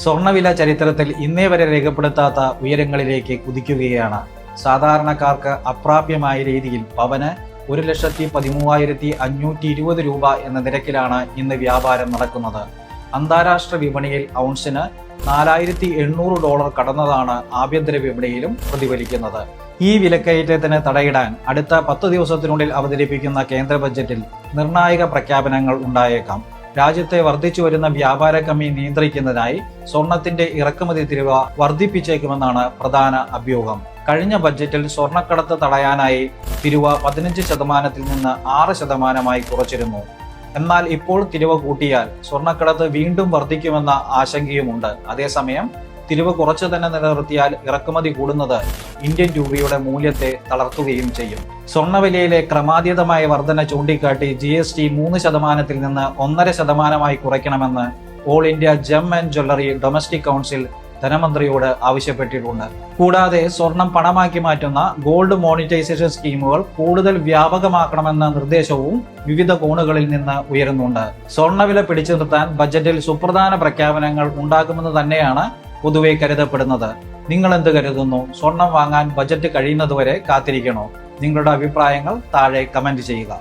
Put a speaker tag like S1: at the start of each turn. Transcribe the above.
S1: സ്വർണ്ണവില ചരിത്രത്തിൽ ഇന്നേ വരെ രേഖപ്പെടുത്താത്ത ഉയരങ്ങളിലേക്ക് കുതിക്കുകയാണ്. സാധാരണക്കാർക്ക് അപ്രാപ്യമായ രീതിയിൽ പവന് 1,13,520 രൂപ എന്ന നിരക്കിലാണ് ഇന്ന് വ്യാപാരം നടക്കുന്നത്. അന്താരാഷ്ട്ര വിപണിയിൽ ഔൺസിന് $4,800 കടന്നതാണ് ആഭ്യന്തര വിപണിയിലും പ്രതിഫലിക്കുന്നത്. ഈ വിലക്കയറ്റത്തിന് തടയിടാൻ അടുത്ത 10 ദിവസത്തിനുള്ളിൽ അവതരിപ്പിക്കുന്ന കേന്ദ്ര ബജറ്റിൽ നിർണായക പ്രഖ്യാപനങ്ങൾ ഉണ്ടായേക്കാം. രാജ്യത്തെ വർദ്ധിച്ചു വരുന്ന വ്യാപാര കമ്മി നിയന്ത്രിക്കുന്നതിനായി സ്വർണത്തിന്റെ ഇറക്കുമതി തീരുവ വർദ്ധിപ്പിച്ചേക്കുമെന്നാണ് പ്രധാന അഭ്യൂഹം. കഴിഞ്ഞ ബജറ്റിൽ സ്വർണ്ണക്കടത്ത് തടയാനായി തീരുവ 15% നിന്ന് 6% കുറച്ചിരുന്നു. എന്നാൽ ഇപ്പോൾ തീരുവ കൂട്ടിയാൽ സ്വർണ്ണക്കടത്ത് വീണ്ടും വർദ്ധിക്കുമെന്ന ആശങ്കയുമുണ്ട്. അതേസമയം തീരുവ കുറച്ചു തന്നെ നിലനിർത്തിയാൽ ഇറക്കുമതി കൂടുന്നത് ഇന്ത്യൻ രൂപയുടെ മൂല്യത്തെ തളർത്തുകയും ചെയ്യും. സ്വർണ്ണവിലയിലെ ക്രമാതീതമായ വർധന ചൂണ്ടിക്കാട്ടി GST 3% നിന്ന് 1.5% കുറയ്ക്കണമെന്ന് ഓൾ ഇന്ത്യ ജം ആൻഡ് ജ്വല്ലറി ഡൊമസ്റ്റിക് കൗൺസിൽ ധനമന്ത്രിയോട് ആവശ്യപ്പെട്ടിട്ടുണ്ട്. കൂടാതെ സ്വർണം പണമാക്കി മാറ്റുന്ന ഗോൾഡ് മോണിറ്റൈസേഷൻ സ്കീമുകൾ കൂടുതൽ വ്യാപകമാക്കണമെന്ന നിർദ്ദേശവും വിവിധ കോണുകളിൽ നിന്ന് ഉയരുന്നുണ്ട്. സ്വർണ്ണവില പിടിച്ചു നിർത്താൻ ബജറ്റിൽ സുപ്രധാന പ്രഖ്യാപനങ്ങൾ ഉണ്ടാകുമെന്ന് തന്നെയാണ് പൊതുവെ കരുതപ്പെടുന്നത്. നിങ്ങൾ എന്ത് കരുതുന്നു? സ്വർണം വാങ്ങാൻ ബജറ്റ് കഴിയുന്നതുവരെ കാത്തിരിക്കണോ? നിങ്ങളുടെ അഭിപ്രായങ്ങൾ താഴെ കമന്റ് ചെയ്യുക.